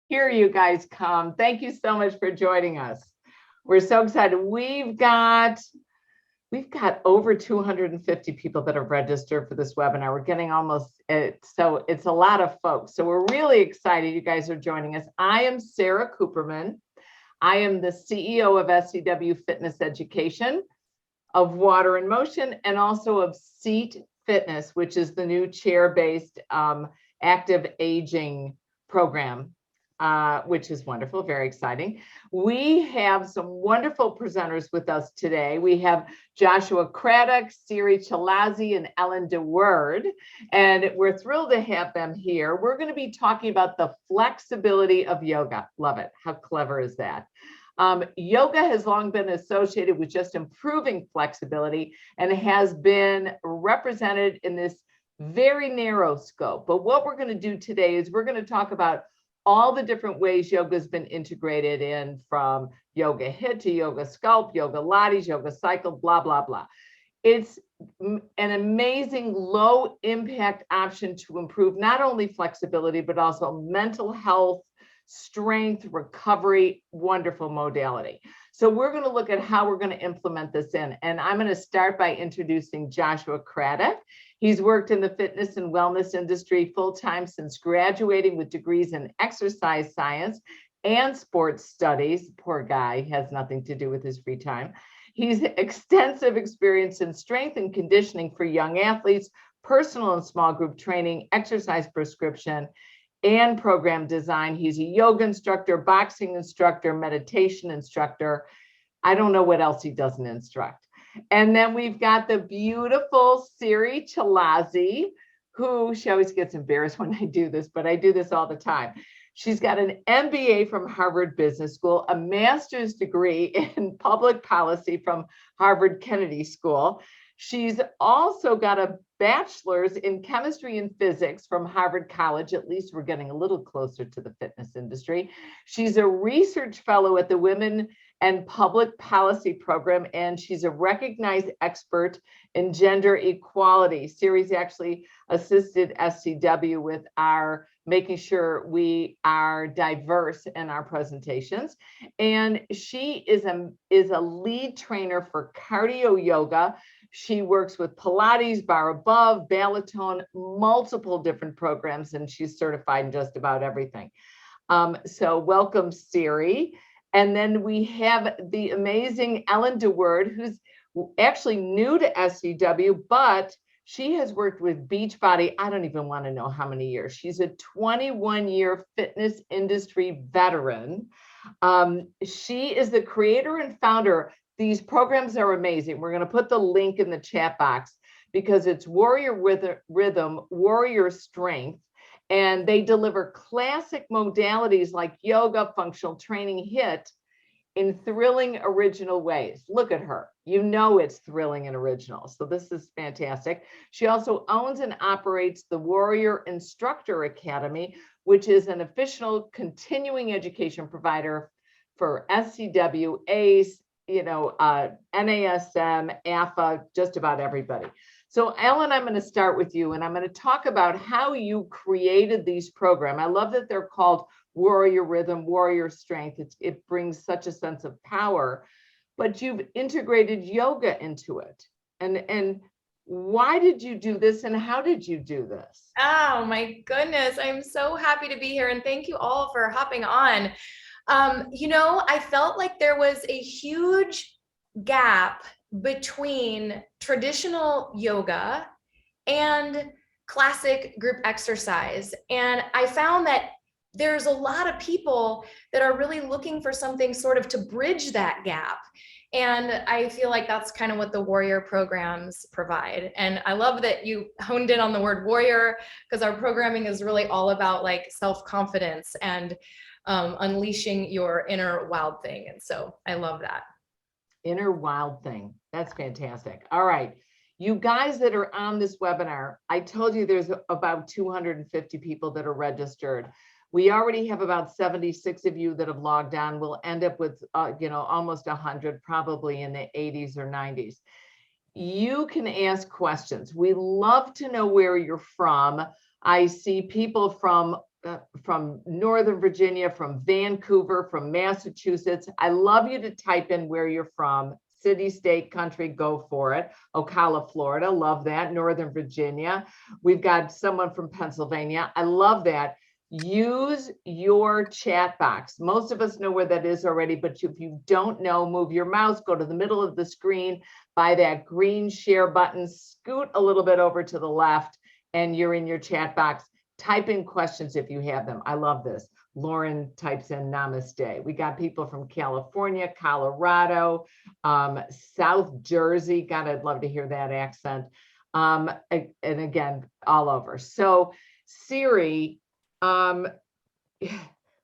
Here you guys come. Thank you so much for joining us. We're so excited. We've got over 250 people that have registered for this webinar. We're getting almost it, so it's a lot of folks. So we're really excited you guys are joining us. I am Sarah Cooperman. I am the CEO of SCW Fitness Education, of Water in Motion, and also of Seat Fitness, which is the new chair-based active aging program, which is wonderful, very exciting. We have some wonderful presenters with us today. We have Joshua Craddock, Siri Chalazi, and Ellen Deward, and we're thrilled to have them here. We're going to be talking about the flexibility of yoga. Love it. How clever is that? Yoga has long been associated with just improving flexibility and has been represented in this very narrow scope. But what we're going to do today is we're going to talk about all the different ways yoga has been integrated in, from yoga hit to yoga sculpt, yoga lattes, yoga cycle, blah, blah, blah. It's an amazing low impact option to improve not only flexibility, but also mental health, strength, recovery, wonderful modality. So we're going to look at how we're going to implement this in. And I'm going to start by introducing Joshua Craddock. He's worked in the fitness and wellness industry full-time since graduating with degrees in exercise science and sports studies. Poor guy, has nothing to do with his free time. He's extensive experience in strength and conditioning for young athletes, personal and small group training, exercise prescription, and program design. He's a yoga instructor, boxing instructor, meditation instructor. I don't know what else he doesn't instruct. And then we've got the beautiful Siri Chalazi, who she always gets embarrassed when I do this, but I do this all the time. She's got an MBA from Harvard Business School, a master's degree in public policy from Harvard Kennedy School. She's also got a bachelor's in chemistry and physics from Harvard College. At least we're getting a little closer to the fitness industry. She's a research fellow at the Women and Public Policy Program, and she's a recognized expert in gender equality. Siri's actually assisted SCW with our making sure we are diverse in our presentations. And she is a lead trainer for cardio yoga. She works with Pilates, Bar Above, Balaton, multiple different programs, and she's certified in just about everything. So welcome, Siri. And then we have the amazing Ellen Deward, who's actually new to SCW, but she has worked with Beachbody, I don't even want to know how many years. She's a 21-year fitness industry veteran. She is the creator and founder. These programs are amazing. We're going to put the link in the chat box because it's Warrior Rhythm, Warrior Strength, and they deliver classic modalities like yoga, functional training, HIIT in thrilling original ways. Look at her. You know it's thrilling and original. So this is fantastic. She also owns and operates the Warrior Instructor Academy, which is an official continuing education provider for SCW, ACE, NASM, AFA, just about everybody. So Ellen, I'm going to start with you, and I'm going to talk about how you created these programs. I love that they're called Warrior Rhythm, Warrior Strength. It brings such a sense of power, but you've integrated yoga into it. And why did you do this, and how did you do this? Oh my goodness, I'm so happy to be here, and thank you all for hopping on. I felt like there was a huge gap between traditional yoga and classic group exercise. And I found that there's a lot of people that are really looking for something sort of to bridge that gap. And I feel like that's kind of what the Warrior programs provide. And I love that you honed in on the word warrior, because our programming is really all about like self-confidence and unleashing your inner wild thing. And so I love that. Inner wild thing. That's fantastic. All right. You guys that are on this webinar, I told you there's about 250 people that are registered. We already have about 76 of you that have logged on. We'll end up with, almost 100, probably in the 80s or 90s. You can ask questions. We love to know where you're from. I see people from from Northern Virginia, from Vancouver, from Massachusetts. I love you to type in where you're from. City, state, country, go for it. Ocala, Florida, love that. Northern Virginia. We've got someone from Pennsylvania. I love that. Use your chat box. Most of us know where that is already, but if you don't know, move your mouse, go to the middle of the screen, by that green share button, scoot a little bit over to the left, and you're in your chat box. Type in questions if you have them. I love this. Lauren types in namaste. We got people from California, Colorado, South Jersey. God, I'd love to hear that accent. And again, all over. So Siri, well,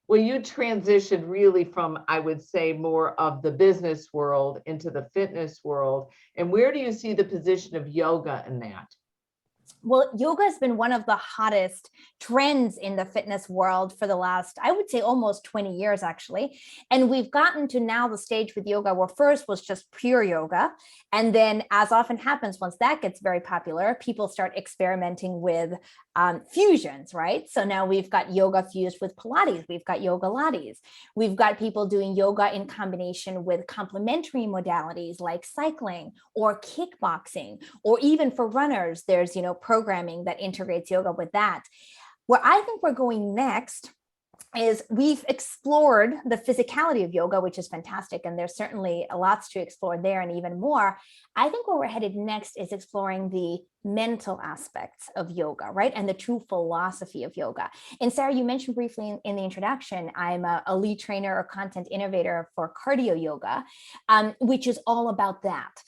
you transitioned really from, I would say, more of the business world into the fitness world. And where do you see the position of yoga in that? Well, yoga has been one of the hottest trends in the fitness world for the last, I would say, almost 20 years, actually. And we've gotten to now the stage with yoga where first was just pure yoga. And then, as often happens, once that gets very popular, people start experimenting with fusions, right? So now we've got yoga fused with Pilates. We've got yoga Lattes. We've got people doing yoga in combination with complementary modalities like cycling or kickboxing, or even for runners, there's, programming that integrates yoga with that. Where I think we're going next is we've explored the physicality of yoga, which is fantastic. And there's certainly lots to explore there and even more. I think where we're headed next is exploring the mental aspects of yoga, right? And the true philosophy of yoga. And Sarah, you mentioned briefly in the introduction, I'm a lead trainer or content innovator for cardio yoga, which is all about that.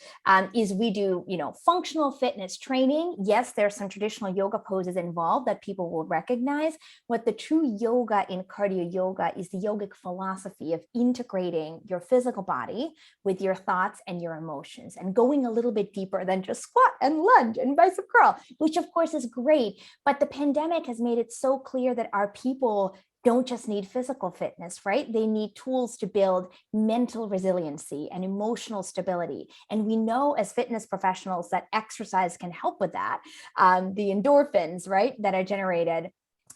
Is we do, functional fitness training. Yes, there's some traditional yoga poses involved that people will recognize. What the true yoga in cardio yoga is the yogic philosophy of integrating your physical body with your thoughts and your emotions, and going a little bit deeper than just squat and lunge and bicep curl, which of course is great. But the pandemic has made it so clear that our people don't just need physical fitness, right? They need tools to build mental resiliency and emotional stability. And we know as fitness professionals that exercise can help with that. The endorphins, right, that are generated,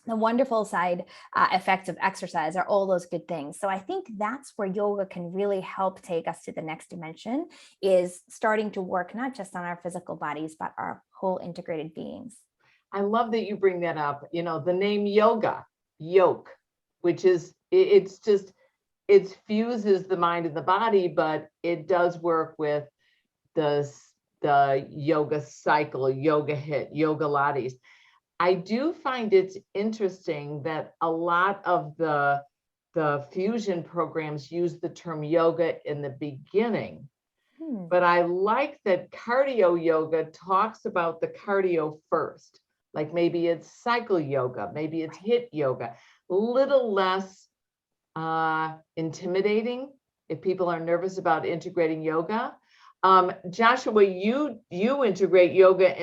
the wonderful side effects of exercise are all those good things. So I think that's where yoga can really help take us to the next dimension, is starting to work not just on our physical bodies, but our whole integrated beings. I love that you bring that up. The name yoga, yoke, which is, it fuses the mind and the body, but it does work with the yoga cycle, yoga hit, yoga Lattes. I do find it's interesting that a lot of the fusion programs use the term yoga in the beginning, but I like that cardio yoga talks about the cardio first. Like maybe it's cycle yoga, maybe it's hit yoga, a little less intimidating if people are nervous about integrating yoga. Joshua, you integrate yoga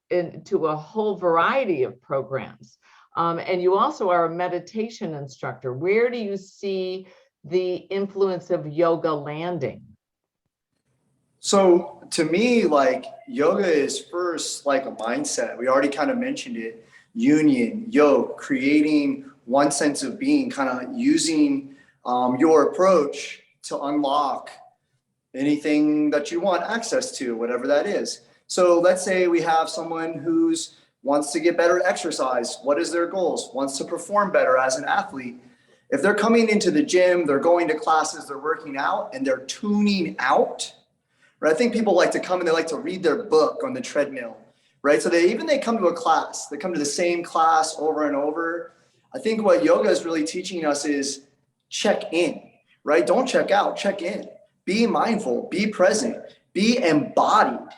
into a whole variety of programs. And you also are a meditation instructor. Where do you see the influence of yoga landing? So to me, like, yoga is first like a mindset. We already kind of mentioned it. Union, yoke, creating one sense of being, kind of using your approach to unlock anything that you want access to, whatever that is. So let's say we have someone who's wants to get better at exercise. What is their goals? Wants to perform better as an athlete. If they're coming into the gym, they're going to classes, they're working out, and they're tuning out, right? I think people like to come and they like to read their book on the treadmill, right? So they come to a class, they come to the same class over and over. I think what yoga is really teaching us is check in, right? Don't check out, check in. Be mindful, be present, be embodied.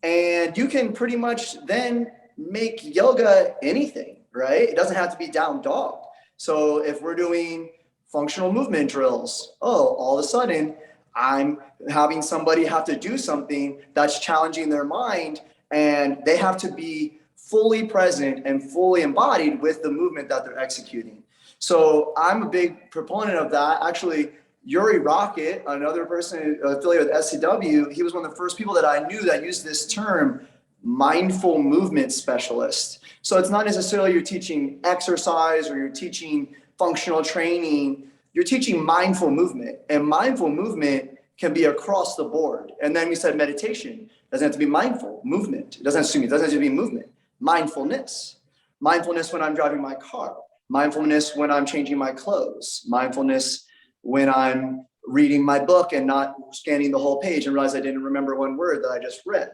And you can pretty much then make yoga anything, right? It doesn't have to be down dog. So if we're doing functional movement drills, all of a sudden I'm having somebody have to do something that's challenging their mind, and they have to be fully present and fully embodied with the movement that they're executing. So I'm a big proponent of that. Actually, Yuri Rocket, another person affiliated with SCW, he was one of the first people that I knew that used this term, mindful movement specialist. So it's not necessarily you're teaching exercise or you're teaching functional training, you're teaching mindful movement, and mindful movement can be across the board. And then we said meditation doesn't have to be mindful movement. It doesn't have to be movement. Mindfulness when I'm driving my car, mindfulness when I'm changing my clothes, mindfulness when I'm reading my book and not scanning the whole page and realize I didn't remember one word that I just read.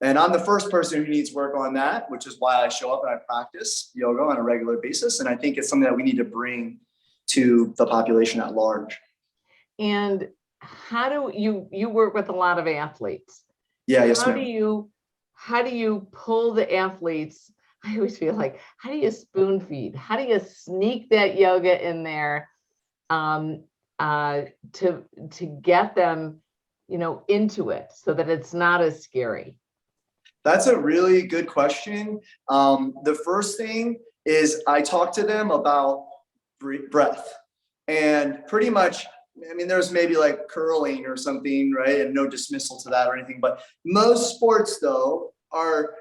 And I'm the first person who needs work on that, which is why I show up and I practice yoga on a regular basis. And I think it's something that we need to bring to the population at large. And how do you work with a lot of athletes? Yeah, yes, How ma'am. how do you pull the athletes? I always feel like, how do you spoon feed? How do you sneak that yoga in there to get them, into it so that it's not as scary? That's a really good question. The first thing is I talk to them about breath, and pretty much, I mean, there's maybe like curling or something, right? And no dismissal to that or anything, but most sports though are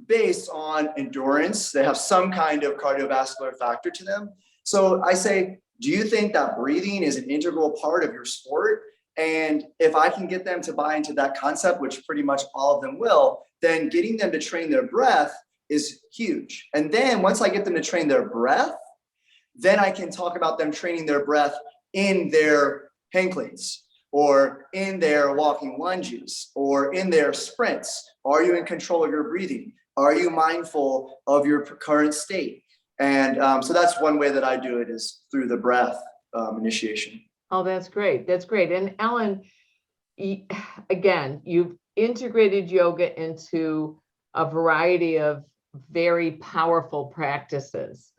based on endurance. They have some kind of cardiovascular factor to them. So I say, do you think that breathing is an integral part of your sport? And if I can get them to buy into that concept, which pretty much all of them will, then getting them to train their breath is huge. And then once I get them to train their breath, then I can talk about them training their breath in their hang cleans or in their walking lunges or in their sprints. Are you in control of your breathing? Are you mindful of your current state? And so that's one way that I do it, is through the breath initiation. Oh, that's great. That's great. And Ellen, again, you've integrated yoga into a variety of very powerful practices.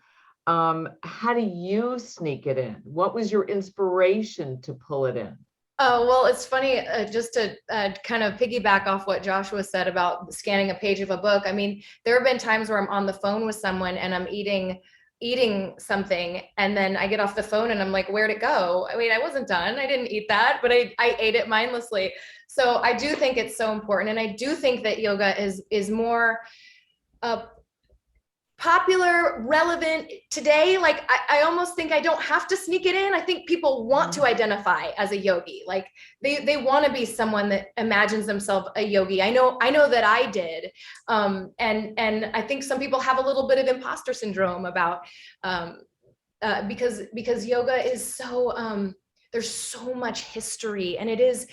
How do you sneak it in? What was your inspiration to pull it in? Oh, well, it's funny, just to kind of piggyback off what Joshua said about scanning a page of a book. I mean, there have been times where I'm on the phone with someone and I'm eating something, and then I get off the phone and I'm like, where'd it go? I mean, I wasn't done. I didn't eat that, but I ate it mindlessly. So I do think it's so important. And I do think that yoga is more popular, relevant today. Like I almost think I don't have to sneak it in. I think people want to identify as a yogi. Like they want to be someone that imagines themselves a yogi. I know that I did. And I think some people have a little bit of imposter syndrome about because yoga is so there's so much history, and it is,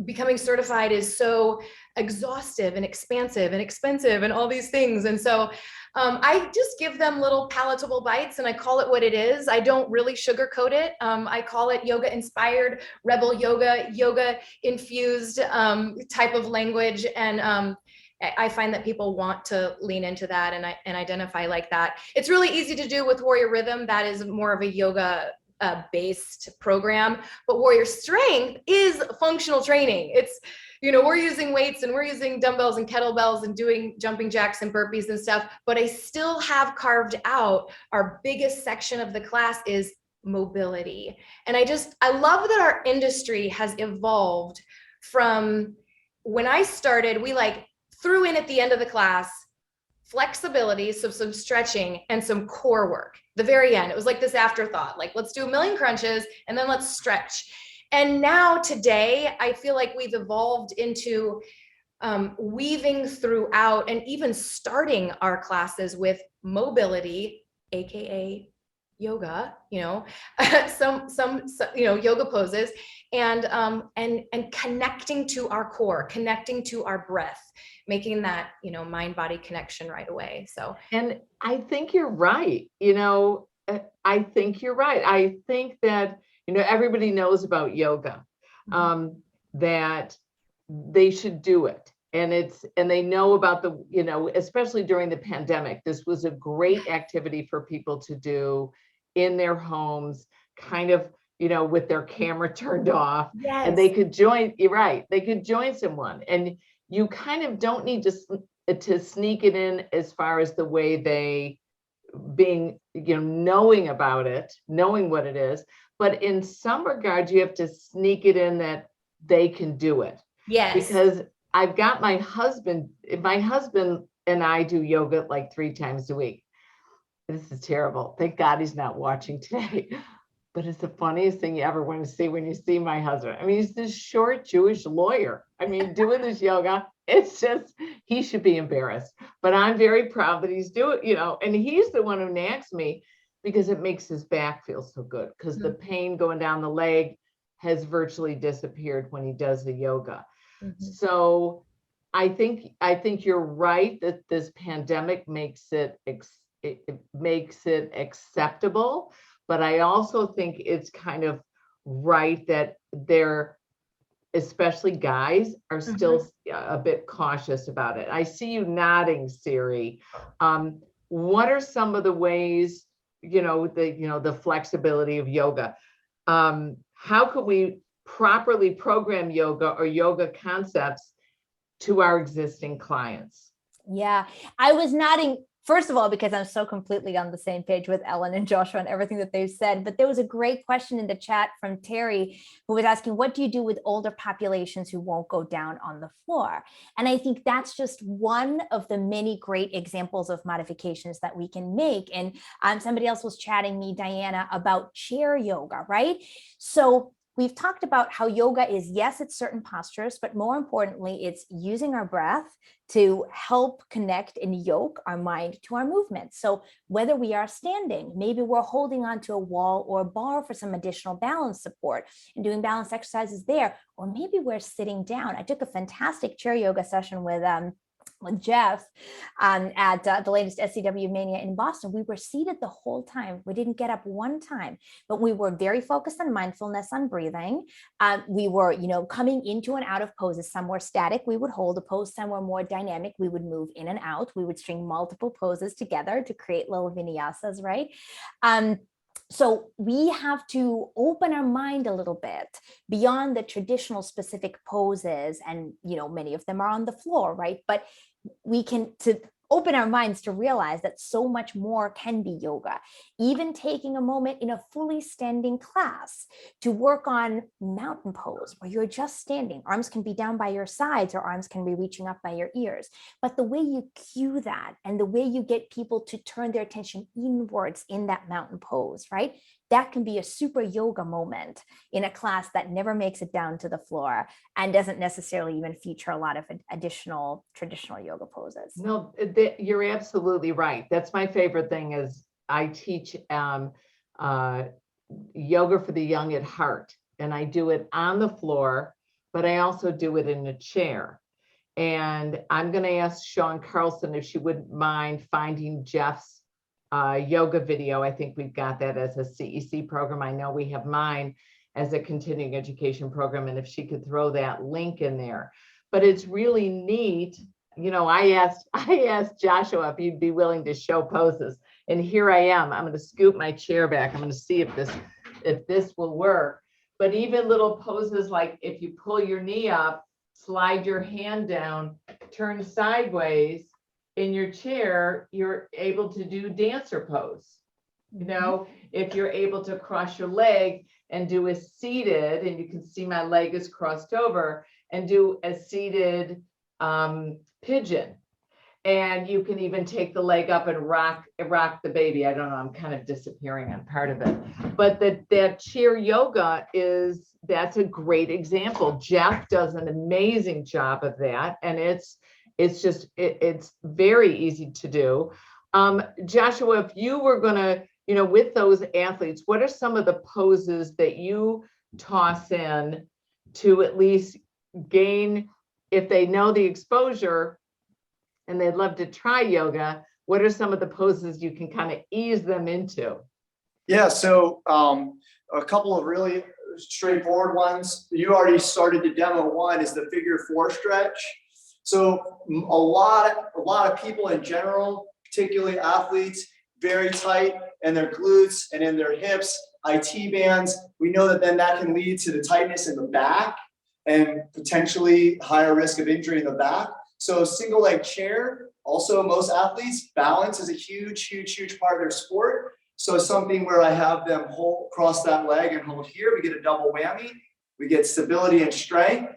becoming certified is so exhaustive and expansive and expensive and all these things. And so I just give them little palatable bites, and I call it what it is. I don't really sugarcoat it. I call it yoga inspired, rebel yoga infused type of language. And I find that people want to lean into that and identify like that. It's really easy to do with Warrior Rhythm. That is more of a yoga based program, but Warrior Strength is functional training. It's, we're using weights and we're using dumbbells and kettlebells and doing jumping jacks and burpees and stuff, but I still have carved out our biggest section of the class is mobility. And I love that our industry has evolved from when I started, we threw in at the end of the class flexibility, so some stretching and some core work. The very end, it was like this afterthought, like let's do a million crunches and then let's stretch. And now today, I feel like we've evolved into weaving throughout and even starting our classes with mobility, AKA yoga, some yoga poses, and connecting to our core, connecting to our breath, making that, mind body connection right away. So, and I think you're right. I think you're right. I think that, everybody knows about yoga, that they should do it. And they know about especially during the pandemic, this was a great activity for people to do in their homes, kind of, with their camera turned off. yes. And they could join, you're right, they could join someone. And you kind of don't need to sneak it in as far as the way they being, knowing about it, knowing what it is. But in some regards, you have to sneak it in that they can do it. Yes. Because I've got my husband and I do yoga like 3 times a week. This is terrible. Thank God he's not watching today. But it's the funniest thing you ever want to see when you see my husband. I mean, he's this short Jewish lawyer. I mean, doing this yoga, it's just, he should be embarrassed. But I'm very proud that he's doing, and he's the one who nags me because it makes his back feel so good, because the pain going down the leg has virtually disappeared when he does the yoga. So I think you're right that this pandemic makes it acceptable. But I also think it's kind of right that they're, especially guys, are still a bit cautious about it. I see you nodding, Siri. What are some of the ways, the flexibility of yoga? How could we properly program yoga or yoga concepts to our existing clients? Yeah, I was nodding. First of all, because I'm so completely on the same page with Ellen and Joshua and everything that they've said. But there was a great question in the chat from Terry, who was asking, what do you do with older populations who won't go down on the floor? And I think that's just one of the many great examples of modifications that we can make. And somebody else was chatting me, Diana, about chair yoga, right? So we've talked about how yoga is, yes, it's certain postures, but more importantly, it's using our breath to help connect and yoke our mind to our movements. So whether we are standing, maybe we're holding onto a wall or a bar for some additional balance support and doing balance exercises there, or maybe we're sitting down. I took a fantastic chair yoga session with Jeff at the latest SCW Mania in Boston. We were seated the whole time. We didn't get up one time, but we were very focused on mindfulness, on breathing. We were, coming into and out of poses. Some were static. We would hold a pose. Some were more dynamic. We would move in and out. We would string multiple poses together to create little vinyasas, right? So we have to open our mind a little bit beyond the traditional specific poses. And, many of them are on the floor, right? But we can open our minds to realize that so much more can be yoga. Even taking a moment in a fully standing class to work on mountain pose, where you're just standing. Arms can be down by your sides or arms can be reaching up by your ears. But the way you cue that and the way you get people to turn their attention inwards in that mountain pose, right? That can be a super yoga moment in a class that never makes it down to the floor and doesn't necessarily even feature a lot of additional traditional yoga poses. No, you're absolutely right. That's my favorite thing is I teach yoga for the young at heart, and I do it on the floor, but I also do it in a chair. And I'm going to ask Sean Carlson if she wouldn't mind finding Jeff's yoga video. I think we've got that as a CEC program. I know we have mine as a continuing education program, and if she could throw that link in there. But it's really neat. I asked Joshua if he'd be willing to show poses, and here I am. I'm going to scoop my chair back. I'm going to see if this will work. But even little poses like if you pull your knee up, slide your hand down, turn sideways in your chair, you're able to do dancer pose. If you're able to cross your leg and do a seated, and you can see my leg is crossed over, and do a seated pigeon. And you can even take the leg up and rock the baby. I don't know, I'm kind of disappearing on part of it. But that chair yoga that's a great example. Jeff does an amazing job of that. And it's very easy to do. Joshua, if you were gonna, with those athletes, what are some of the poses that you toss in to at least gain, if they know the exposure and they'd love to try yoga, what are some of the poses you can kind of ease them into? Yeah, so a couple of really straightforward ones. You already started to demo. One is the figure 4 stretch. So a lot of people in general, particularly athletes, very tight in their glutes and in their hips, IT bands. We know that then that can lead to the tightness in the back and potentially higher risk of injury in the back. So single leg chair, also most athletes, balance is a huge part of their sport. So something where I have them cross that leg and hold here, we get a double whammy. We get stability and strength.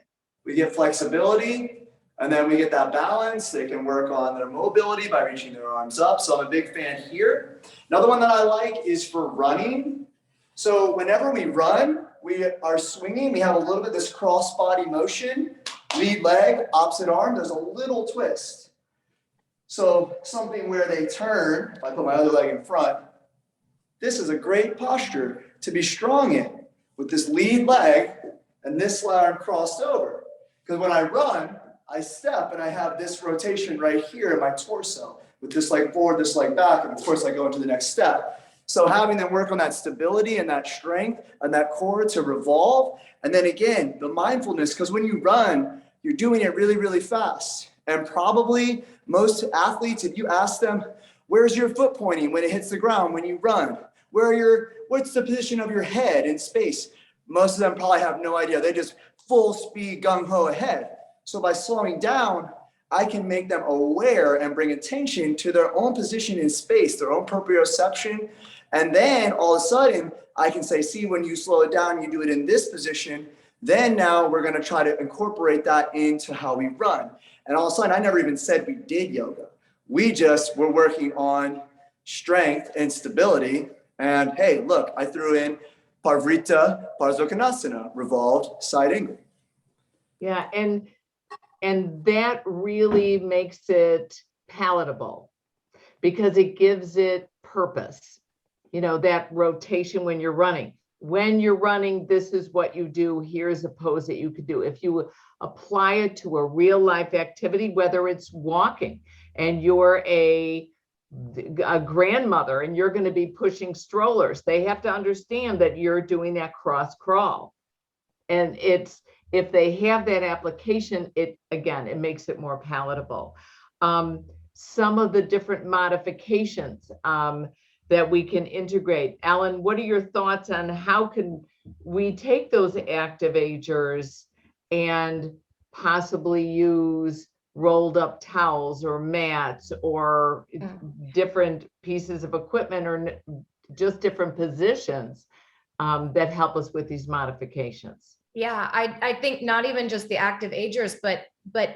We get flexibility. And then we get that balance. They can work on their mobility by reaching their arms up. So I'm a big fan here. Another one that I like is for running. So whenever we run, we are swinging. We have a little bit of this cross body motion. Lead leg, opposite arm. There's a little twist. So something where they turn. If I put my other leg in front, this is a great posture to be strong in with this lead leg and this arm crossed over. Because when I run, I step and I have this rotation right here in my torso with this leg forward, this leg back, and of course I go into the next step. So having them work on that stability and that strength and that core to revolve. And then again, the mindfulness, because when you run, you're doing it really, really fast. And probably most athletes, if you ask them, where's your foot pointing when it hits the ground when you run? What's the position of your head in space? Most of them probably have no idea. They just full speed gung-ho ahead. So by slowing down, I can make them aware and bring attention to their own position in space, their own proprioception. And then all of a sudden, I can say, see, when you slow it down, you do it in this position. Then now we're going to try to incorporate that into how we run. And all of a sudden, I never even said we did yoga. We just were working on strength and stability. And hey, look, I threw in Parvrita Parsvakonasana, revolved side angle. Yeah, and that really makes it palatable because it gives it purpose. You know, that rotation when you're running. When you're running, this is what you do. Here's a pose that you could do. If you apply it to a real life activity, whether it's walking and you're a grandmother and you're going to be pushing strollers, they have to understand that you're doing that cross crawl. And if they have that application, it makes it more palatable. Some of the different modifications that we can integrate. Alan, what are your thoughts on how can we take those active agers and possibly use rolled up towels or mats or different pieces of equipment or just different positions that help us with these modifications? Yeah, I think not even just the active agers, but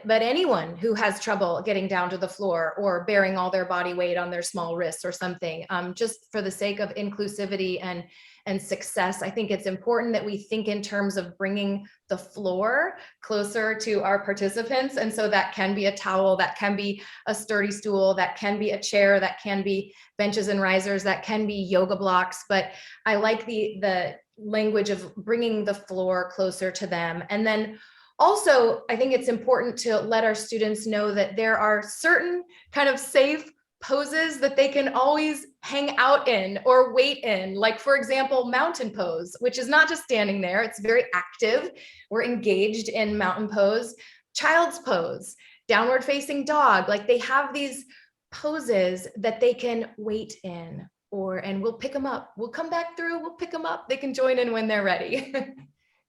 anyone who has trouble getting down to the floor or bearing all their body weight on their small wrists or something, just for the sake of inclusivity and success, I think it's important that we think in terms of bringing the floor closer to our participants. And so that can be a towel, that can be a sturdy stool, that can be a chair, that can be benches and risers, that can be yoga blocks. But I like the language of bringing the floor closer to them. And then also, I think it's important to let our students know that there are certain kind of safe poses that they can always hang out in or wait in. Like, for example, mountain pose, which is not just standing there, it's very active. We're engaged in mountain pose, child's pose, downward facing dog. Like, they have these poses that they can wait in. And we'll pick them up. We'll come back through, we'll pick them up. They can join in when they're ready.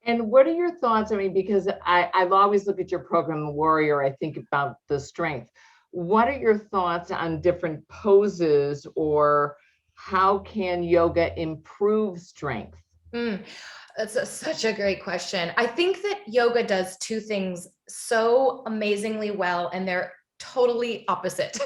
And what are your thoughts? I mean, because I've always looked at your program, The Warrior, I think about the strength. What are your thoughts on different poses or how can yoga improve strength? That's such a great question. I think that yoga does two things so amazingly well, and they're totally opposite.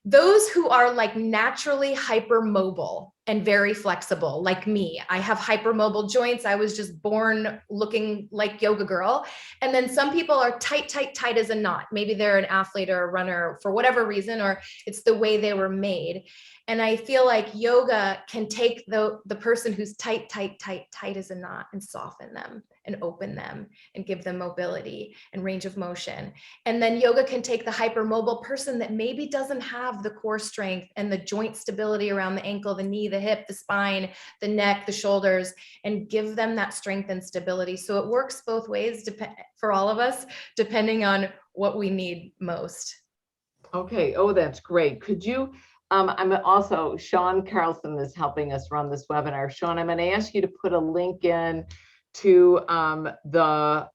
Those who are like naturally hypermobile and very flexible, like me. I have hypermobile joints. I was just born looking like yoga girl. And then some people are tight as a knot. Maybe they're an athlete or a runner for whatever reason, or it's the way they were made. And I feel like yoga can take the person who's tight as a knot and soften them and open them and give them mobility and range of motion. And then yoga can take the hypermobile person that maybe doesn't have the core strength and the joint stability around the ankle, the knee, the hip, the spine, the neck, the shoulders, and give them that strength and stability. So it works both ways for all of us, depending on what we need most. Okay. Oh, that's great. Could you, I'm also, Sean Carlson is helping us run this webinar. Sean, I'm going to ask you to put a link in to the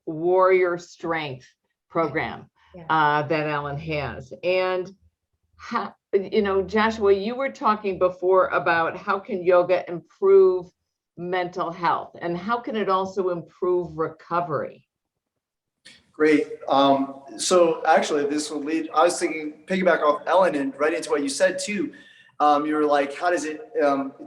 Warrior Strength program that Alan has. And, Joshua, you were talking before about how can yoga improve mental health and how can it also improve recovery? Great. So actually, this will lead. I was thinking, piggyback off Ellen and right into what you said too. You were like, how does it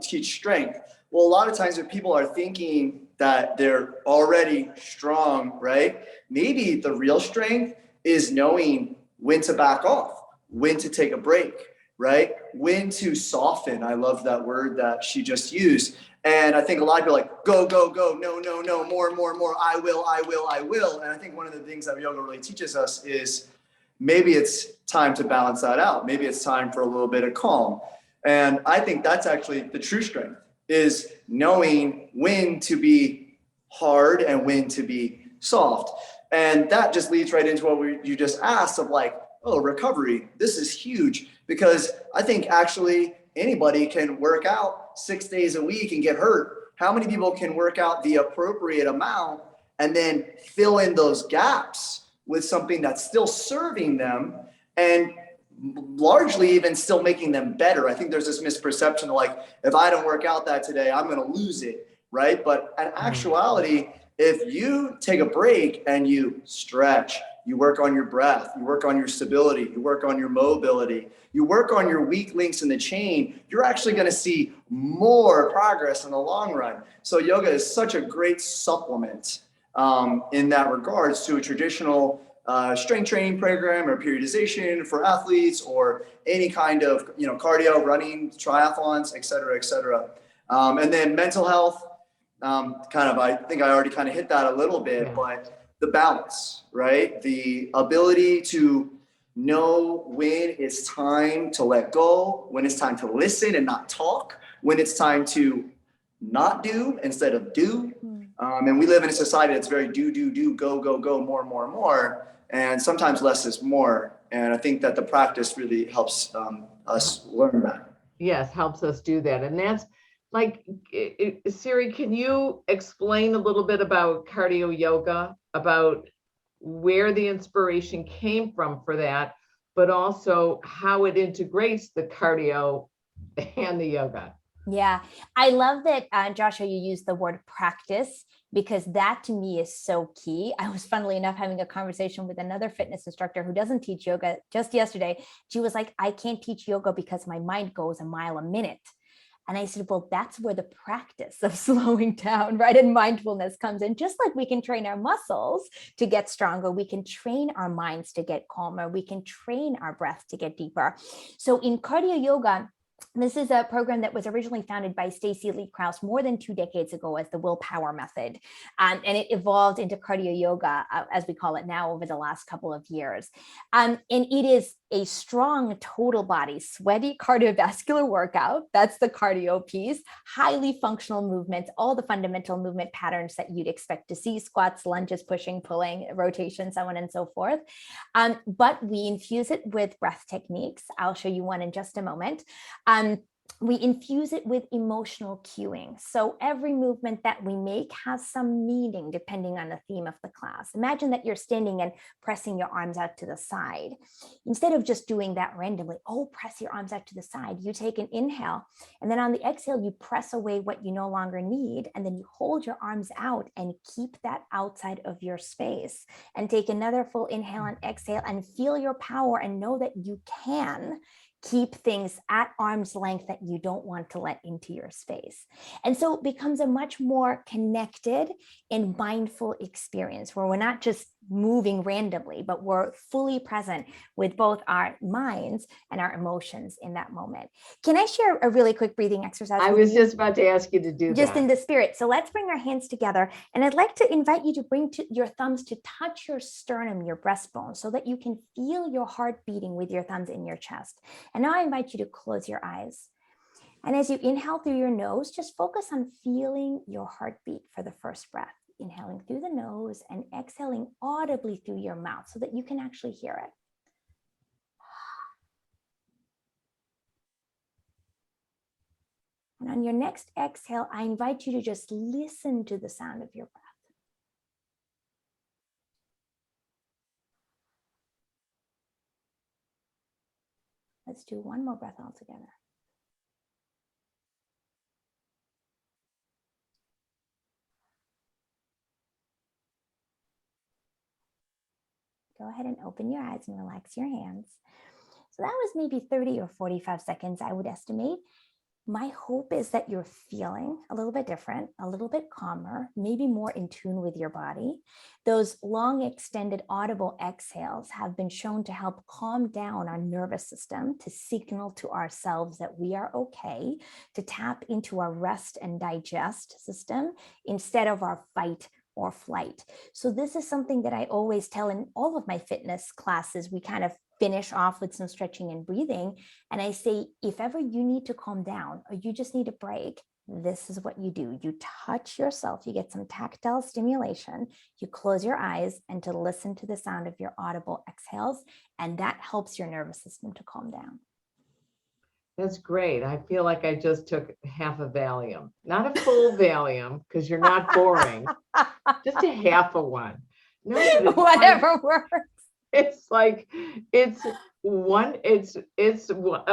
teach strength? Well, a lot of times if people are thinking that they're already strong, right? Maybe the real strength is knowing when to back off, when to take a break, right? When to soften. I love that word that she just used. And I think a lot of people are like, go, go, go, no, no, no, more, more, more, I will, I will, I will. And I think one of the things that yoga really teaches us is maybe it's time to balance that out. Maybe it's time for a little bit of calm. And I think that's actually the true strength, is knowing when to be hard and when to be soft. And that just leads right into what you just asked of like, oh, recovery. This is huge, because I think actually anybody can work out 6 days a week and get hurt. How many people can work out the appropriate amount and then fill in those gaps with something that's still serving them and largely even still making them better? I think there's this misperception of like, if I don't work out that today, I'm going to lose it, right? But in actuality, if you take a break and you stretch, you work on your breath, you work on your stability, you work on your mobility, you work on your weak links in the chain, you're actually going to see more progress in the long run. So yoga is such a great supplement in that regards to a traditional strength training program or periodization for athletes, or any kind of, cardio, running, triathlons, et cetera, et cetera. And then mental health, I think I already kind of hit that a little bit, but the balance, right? The ability to know when it's time to let go, when it's time to listen and not talk, when it's time to not do instead of do. And we live in a society that's very do, go, go, go, more, more, more. And sometimes less is more. And I think that the practice really helps us learn that. Yes, helps us do that. And that's like, Siri, can you explain a little bit about cardio yoga, about where the inspiration came from for that, but also how it integrates the cardio and the yoga? Yeah, I love that, Joshua, you used the word practice, because that to me is so key. I was, funnily enough, having a conversation with another fitness instructor who doesn't teach yoga just yesterday. She was like, I can't teach yoga because my mind goes a mile a minute. And I said, well, that's where the practice of slowing down, right, and mindfulness comes in. Just like we can train our muscles to get stronger, we can train our minds to get calmer, we can train our breath to get deeper. So in cardio yoga, this is a program that was originally founded by Stacy Lee Krause more than 2 decades ago as the willpower method. And it evolved into cardio yoga, as we call it now, over the last couple of years. And it is a strong total body, sweaty cardiovascular workout. That's the cardio piece, highly functional movements, all the fundamental movement patterns that you'd expect to see: squats, lunges, pushing, pulling, rotation, so on and so forth. But we infuse it with breath techniques. I'll show you one in just a moment. We infuse it with emotional cueing. So every movement that we make has some meaning depending on the theme of the class. Imagine that you're standing and pressing your arms out to the side. Instead of just doing that randomly, press your arms out to the side, you take an inhale, and then on the exhale, you press away what you no longer need, and then you hold your arms out and keep that outside of your space, and take another full inhale and exhale and feel your power, and know that you can keep things at arm's length that you don't want to let into your space. And so it becomes a much more connected and mindful experience, where we're not just moving randomly, but we're fully present with both our minds and our emotions in that moment. Can I share a really quick breathing exercise? I was just about to ask you to do that. Just in the spirit. So let's bring our hands together. And I'd like to invite you to bring your thumbs to touch your sternum, your breastbone, so that you can feel your heart beating with your thumbs in your chest. And now I invite you to close your eyes. And as you inhale through your nose, just focus on feeling your heartbeat for the first breath. Inhaling through the nose and exhaling audibly through your mouth so that you can actually hear it. And on your next exhale, I invite you to just listen to the sound of your breath. Let's do one more breath all together. go ahead and open your eyes and relax your hands. So that was maybe 30 or 45 seconds, I would estimate. My hope is that you're feeling a little bit different, a little bit calmer, maybe more in tune with your body. Those long extended audible exhales have been shown to help calm down our nervous system, to signal to ourselves that we are okay, to tap into our rest and digest system instead of our fight or flight. So this is something that I always tell in all of my fitness classes. We kind of finish off with some stretching and breathing. And I say, if ever you need to calm down or you just need a break, this is what you do. You touch yourself, you get some tactile stimulation, you close your eyes and to listen to the sound of your audible exhales. And that helps your nervous system to calm down. That's great. I feel like I just took half a Valium, not a full Valium, because you're not boring, just a half of one. No, Whatever works. It's like, it's a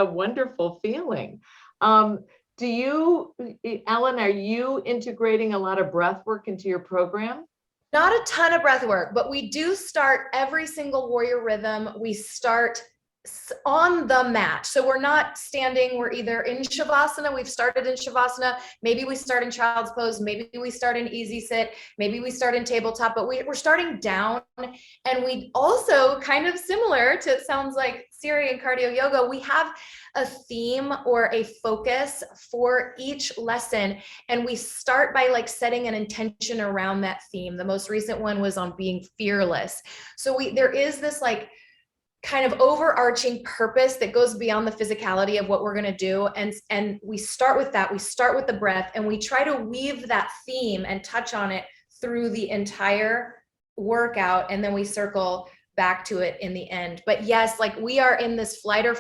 wonderful feeling. Do you, Ellen, are you integrating a lot of breath work into your program? Not a ton of breath work, but we do start every single warrior rhythm. We start on the mat. So we're not standing, we're either in Shavasana, we've started in Shavasana, maybe we start in child's pose, maybe we start in easy sit, maybe we start in tabletop, but we're starting down. And we also, kind of similar to, it sounds like Siri and cardio yoga, we have a theme or a focus for each lesson. And we start by like setting an intention around that theme. The most recent one was on being fearless. So there is this like kind of overarching purpose that goes beyond the physicality of what we're going to do. And we start with that. We start with the breath and we try to weave that theme and touch on it through the entire workout. And then we circle back to it in the end. But yes, like we are in this flight or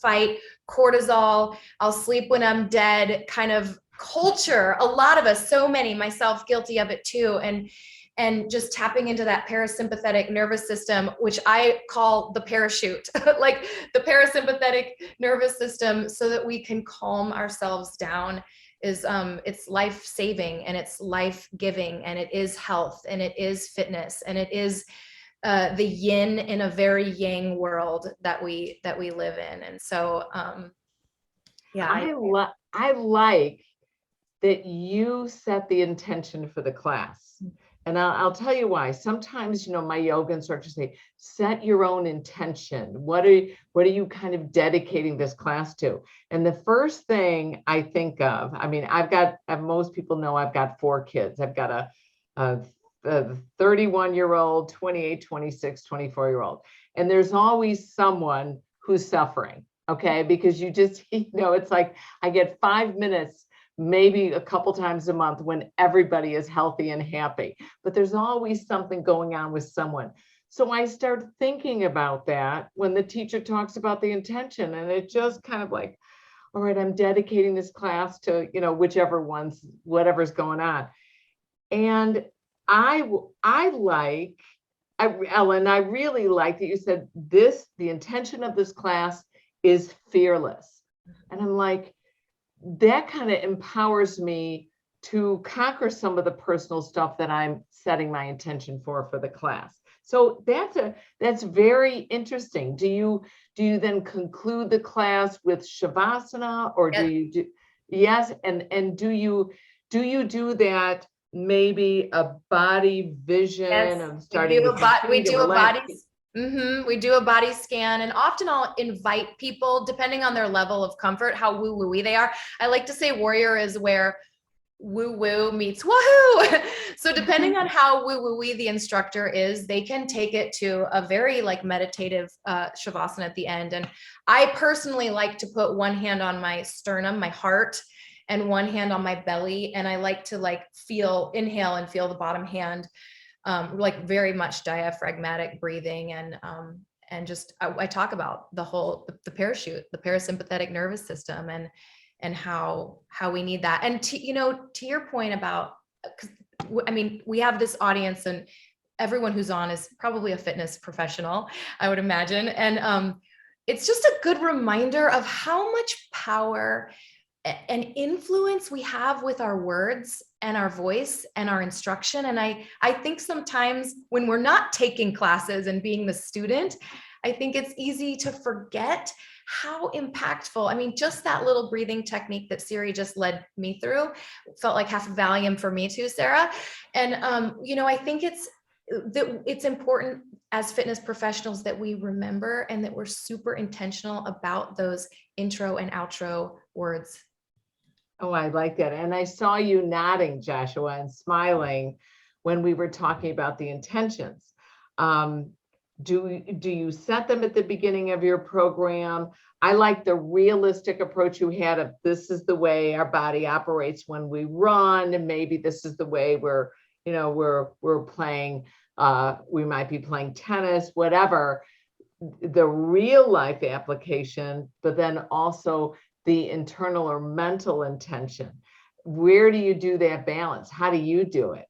fight, cortisol, I'll sleep when I'm dead kind of culture. A lot of us, so many, myself guilty of it too. And just tapping into that parasympathetic nervous system, which I call the parachute, like the parasympathetic nervous system, so that we can calm ourselves down is it's life-saving and it's life-giving and it is health and it is fitness and it is the yin in a very yang world that we live in. And so, yeah. I like that you set the intention for the class. And I'll tell you why. Sometimes, my yoga instructors say, set your own intention. What are you kind of dedicating this class to? And the first thing I think of, most people know I've got 4 kids. I've got a 31-year-old, 28, 26, 24-year-old. And there's always someone who's suffering, okay? Because you just, it's like I get 5 minutes maybe a couple times a month when everybody is healthy and happy, but there's always something going on with someone. So I start thinking about that when the teacher talks about the intention, and it just kind of like, all right, I'm dedicating this class to, whatever's going on. And Ellen, I really like that you said the intention of this class is fearless. And I'm like, that kind of empowers me to conquer some of the personal stuff that I'm setting my intention for the class. So that's very interesting. Do you then conclude the class with Shavasana, or Yes. do you do, yes. And do you do that, maybe a body vision of starting we do a body scan, and often I'll invite people, depending on their level of comfort, how woo-woo-y they are. I like to say warrior is where woo-woo meets woohoo. So depending on how woo-woo-y the instructor is, they can take it to a very like meditative Shavasana at the end. And I personally like to put one hand on my sternum, my heart, and one hand on my belly. And I like to like inhale and feel the bottom hand, like very much diaphragmatic breathing. And just, I talk about the parachute, the parasympathetic nervous system, and how we need that. And to your point about, we have this audience, and everyone who's on is probably a fitness professional, I would imagine. And it's just a good reminder of how much power an influence we have with our words and our voice and our instruction. And I think sometimes when we're not taking classes and being the student, I think it's easy to forget how impactful. I mean, just that little breathing technique that Siri just led me through felt like half a Valium for me too, Sarah. And, I think it's important as fitness professionals that we remember and that we're super intentional about those intro and outro words. Oh, I like that. And I saw you nodding, Joshua, and smiling when we were talking about the intentions. Do you set them at the beginning of your program? I like the realistic approach you had of this is the way our body operates when we run, and maybe this is the way we're playing, we might be playing tennis, whatever, the real life application, but then also the internal or mental intention. Where do you do that balance? How do you do it?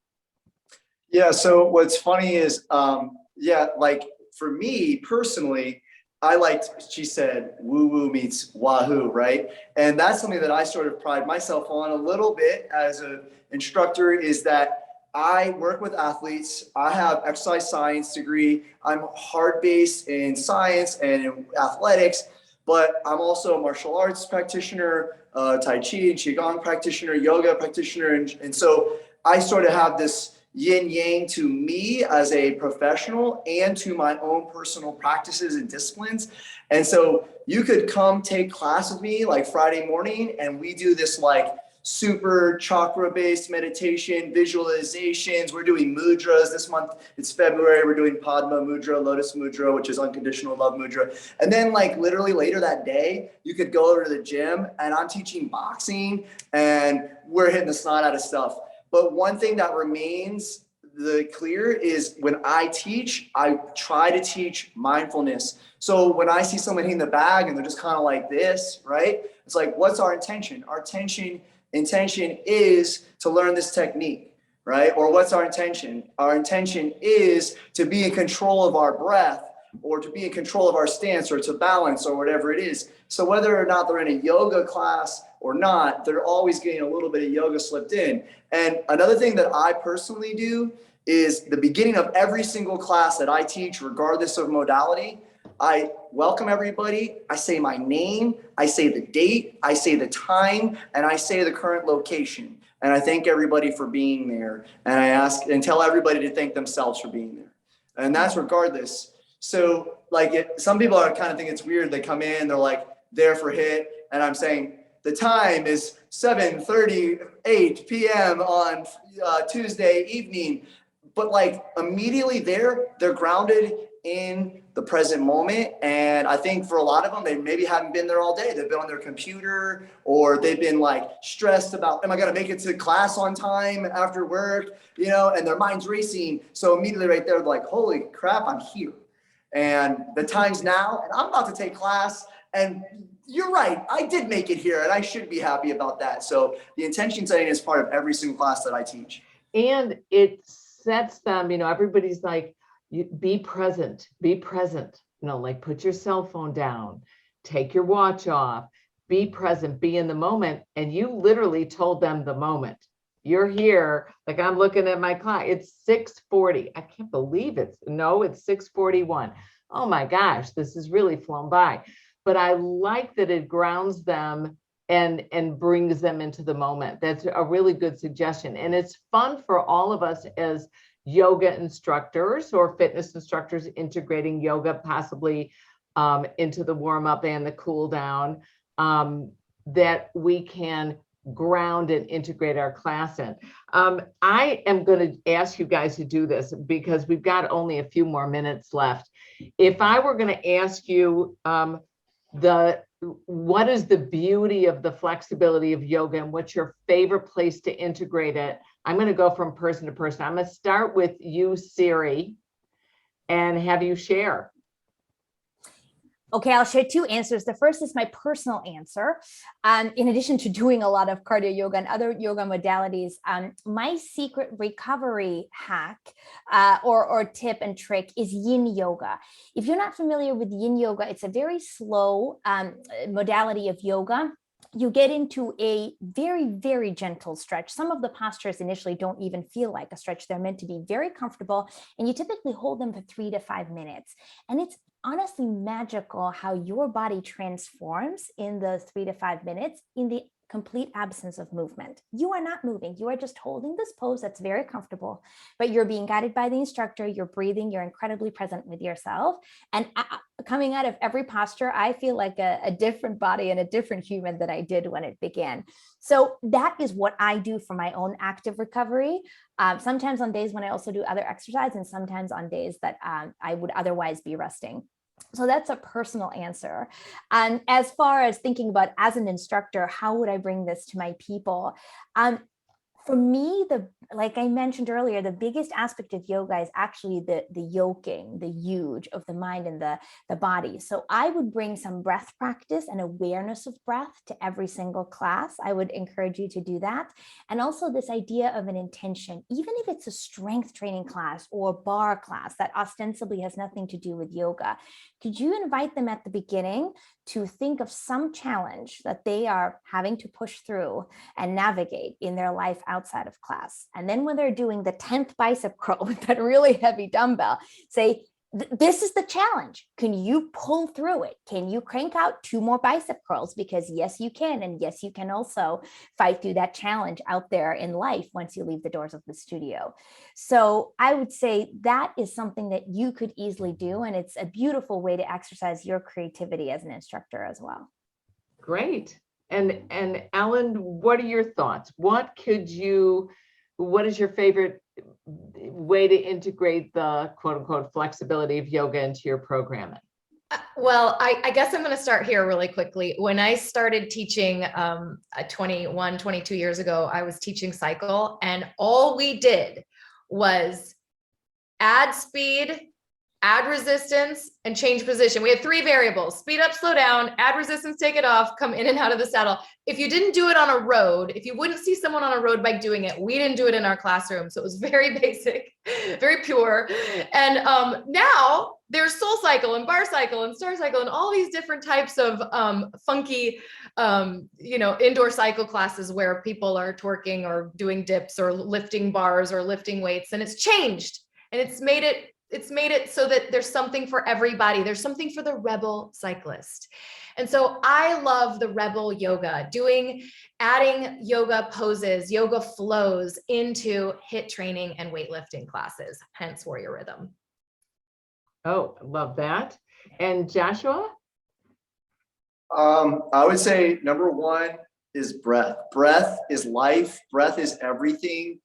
Yeah, so what's funny is, like for me personally, I liked, she said, woo woo meets wahoo, right? And that's something that I sort of pride myself on a little bit as an instructor, is that I work with athletes. I have exercise science degree. I'm hard-based in science and in athletics, but I'm also a martial arts practitioner, Tai Chi and Qigong practitioner, yoga practitioner. And so I sort of have this yin yang to me as a professional and to my own personal practices and disciplines. And so you could come take class with me like Friday morning, and we do this like super chakra-based meditation, visualizations. We're doing mudras this month. It's February. We're doing Padma Mudra, Lotus Mudra, which is unconditional love mudra. And then like literally later that day, you could go over to the gym and I'm teaching boxing and we're hitting the snot out of stuff. But one thing that remains clear is when I teach, I try to teach mindfulness. So when I see someone hitting the bag and they're just kind of like this, right? It's like, what's our intention? Our intention is to learn this technique, right? Or what's our intention? Our intention is to be in control of our breath, or to be in control of our stance, or to balance, or whatever it is. So whether or not they're in a yoga class or not, they're always getting a little bit of yoga slipped in. And another thing that I personally do is the beginning of every single class that I teach, regardless of modality, I welcome everybody. I say my name, I say the date, I say the time, and I say the current location. And I thank everybody for being there. And I ask and tell everybody to thank themselves for being there. And that's regardless. So like some people are kind of think it's weird. They come in, they're like there for HIIT. And I'm saying the time is 7:38 p.m. on Tuesday evening. But like immediately they're grounded in the present moment. And I think for a lot of them, they maybe haven't been there all day. They've been on their computer, or they've been like stressed about, am I going to make it to class on time after work, and their mind's racing. So immediately right there, they're like, holy crap, I'm here. And the time's now, and I'm about to take class. And you're right, I did make it here, and I should be happy about that. So the intention setting is part of every single class that I teach. And it sets them, everybody's like, be present, like put your cell phone down, take your watch off, be present, be in the moment. And you literally told them the moment. You're here, like I'm looking at my clock, it's 6:40. I can't believe it's 6:41. Oh my gosh, this has really flown by. But I like that it grounds them and brings them into the moment. That's a really good suggestion. And it's fun for all of us as yoga instructors or fitness instructors integrating yoga possibly into the warm up and the cool down, that we can ground and integrate our class in. I am going to ask you guys to do this because we've got only a few more minutes left. If I were going to ask you what is the beauty of the flexibility of yoga and what's your favorite place to integrate it? I'm going to go from person to person. I'm going to start with you, Siri, and have you share. Okay, I'll share two answers. The first is my personal answer. In addition to doing a lot of cardio yoga and other yoga modalities, my secret recovery hack or tip and trick is Yin Yoga. If you're not familiar with Yin Yoga, it's a very slow modality of yoga. you get into a very, very gentle stretch. Some of the postures initially don't even feel like a stretch. They're meant to be very comfortable, and you typically hold them for 3 to 5 minutes. And it's honestly magical how your body transforms in those 3 to 5 minutes in the complete absence of movement. You are not moving. You are just holding this pose that's very comfortable, but you're being guided by the instructor. You're breathing. You're incredibly present with yourself. And coming out of every posture, I feel like a different body and a different human than I did when it began. So that is what I do for my own active recovery. Sometimes on days when I also do other exercise, and sometimes on days that I would otherwise be resting. So that's a personal answer. And as far as thinking about as an instructor, how would I bring this to my people? For me, like I mentioned earlier, the biggest aspect of yoga is actually the yoking, the huge of the mind and the body. So I would bring some breath practice and awareness of breath to every single class. I would encourage you to do that. And also this idea of an intention, even if it's a strength training class or bar class that ostensibly has nothing to do with yoga, could you invite them at the beginning to think of some challenge that they are having to push through and navigate in their life outside of class? And then when they're doing the 10th bicep curl with that really heavy dumbbell, say, this is the challenge. Can you pull through it? Can you crank out 2 more bicep curls? Because yes, you can. And yes, you can also fight through that challenge out there in life once you leave the doors of the studio. So I would say that is something that you could easily do. And it's a beautiful way to exercise your creativity as an instructor as well. Great. And Ellen, what are your thoughts? What is your favorite way to integrate the quote unquote flexibility of yoga into your programming? Well, I guess I'm going to start here really quickly. When I started teaching 22 years ago, I was teaching cycle, and all we did was add speed, add resistance, and change position. We had 3 variables: speed up, slow down, add resistance, take it off, come in and out of the saddle. If you didn't do it on a road, if you wouldn't see someone on a road bike doing it, we didn't do it in our classroom. So it was very basic, very pure. And now there's soul cycle and bar cycle and star cycle and all these different types of funky, indoor cycle classes where people are twerking or doing dips or lifting bars or lifting weights. And it's changed, and it's made it so that there's something for everybody. There's something for the rebel cyclist. And so I love the rebel yoga, adding yoga poses, yoga flows into HIIT training and weightlifting classes, hence Warrior Rhythm. Oh, love that. And Joshua? I would say number 1 is breath. Breath is life. Breath is everything.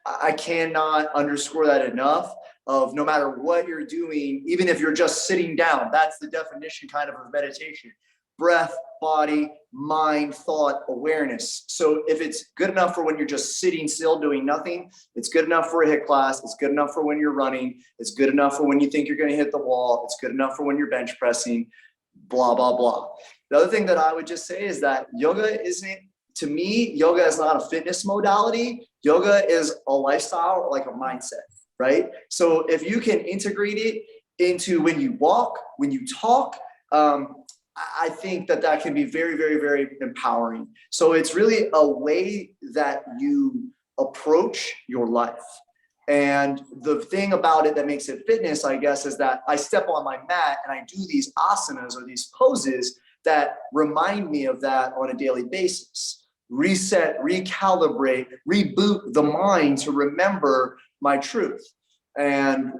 I cannot underscore that enough. Of no matter what you're doing, even if you're just sitting down, that's the definition kind of meditation. Breath, body, mind, thought, awareness. So if it's good enough for when you're just sitting still doing nothing, it's good enough for a HIIT class. It's good enough for when you're running. It's good enough for when you think you're going to hit the wall. It's good enough for when you're bench pressing, blah, blah, blah. The other thing that I would just say is that yoga is not a fitness modality. Yoga is a lifestyle, like a mindset, right? So if you can integrate it into when you walk, when you talk, I think that can be very, very, very empowering. So it's really a way that you approach your life. And the thing about it that makes it fitness, I guess, is that I step on my mat and I do these asanas or these poses that remind me of that on a daily basis. Reset, recalibrate, reboot the mind to remember my truth. And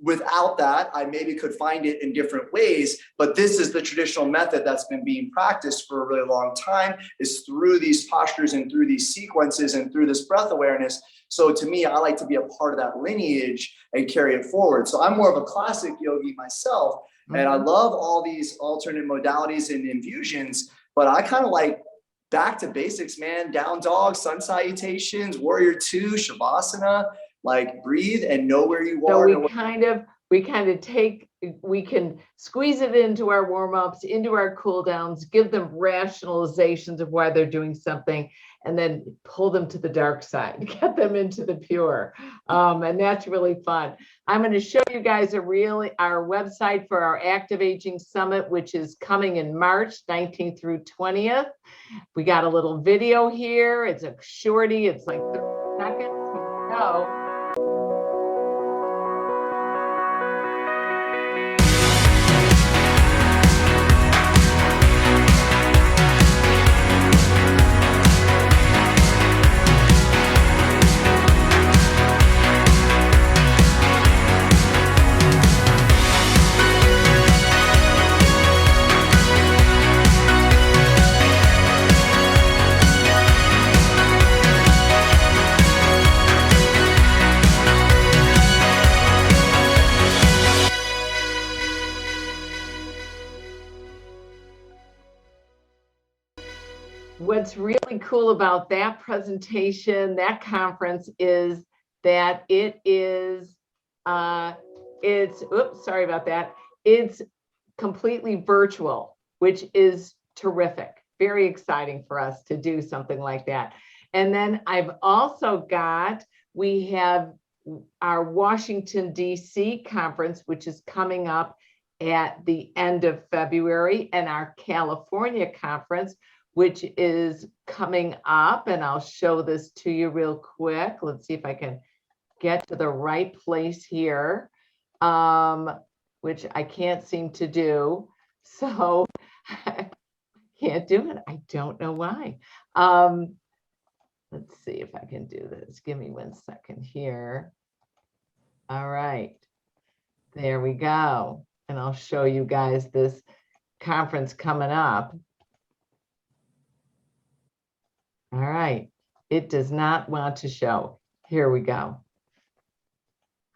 without that, I maybe could find it in different ways, but this is the traditional method that's been being practiced for a really long time, is through these postures and through these sequences and through this breath awareness. So to me, I like to be a part of that lineage and carry it forward. So I'm more of a classic yogi myself, and I love all these alternate modalities and infusions, but I kind of like back to basics, man. Down dog, sun salutations, warrior 2, shavasana. Like breathe and know where you are. So we kind of we can squeeze it into our warm-ups, into our cool downs, give them rationalizations of why they're doing something, and then pull them to the dark side, get them into the pure. And that's really fun. I'm going to show you guys our website for our Active Aging Summit, which is coming in March 19th through 20th. We got a little video here. It's a shorty. It's like 30 seconds. Here we go. What's really cool about that presentation, that conference, is that oops, sorry about that. It's completely virtual, which is terrific. Very exciting for us to do something like that. And then I've also we have our Washington, D.C. conference, which is coming up at the end of February, and our California conference, which is coming up, and I'll show this to you real quick. Let's see if I can get to the right place here, which I can't seem to do. So I can't do it. I don't know why. Let's see if I can do this. Give me 1 second here. All right, there we go. And I'll show you guys this conference coming up. All right, it does not want to show. Here we go.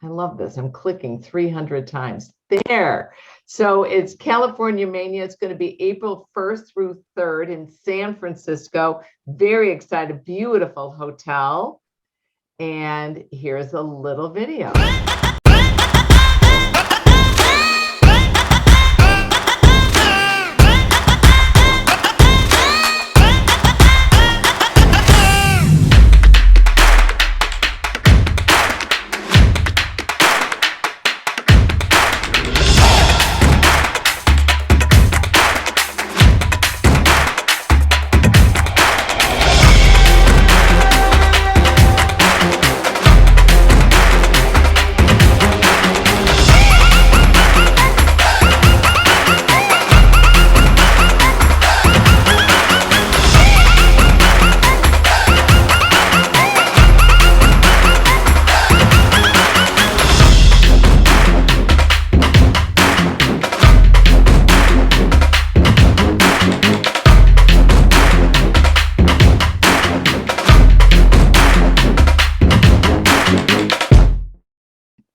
I love this. I'm clicking 300 times. There. So it's California Mania. It's going to be April 1st through 3rd in San Francisco. Very excited. Beautiful hotel. And here's a little video.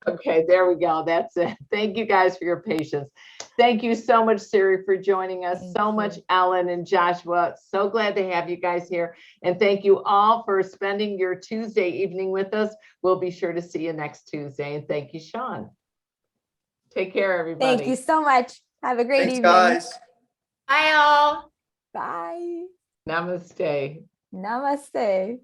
Okay, there we go. That's it. Thank you guys for your patience. Thank you so much, Siri, for joining us. So much, Ellen and Joshua. So glad to have you guys here. And thank you all for spending your Tuesday evening with us. We'll be sure to see you next Tuesday. And thank you, Sean. Take care, everybody. Thank you so much. Have a great Thanks, evening. guys. Bye all. Bye. Namaste. Namaste.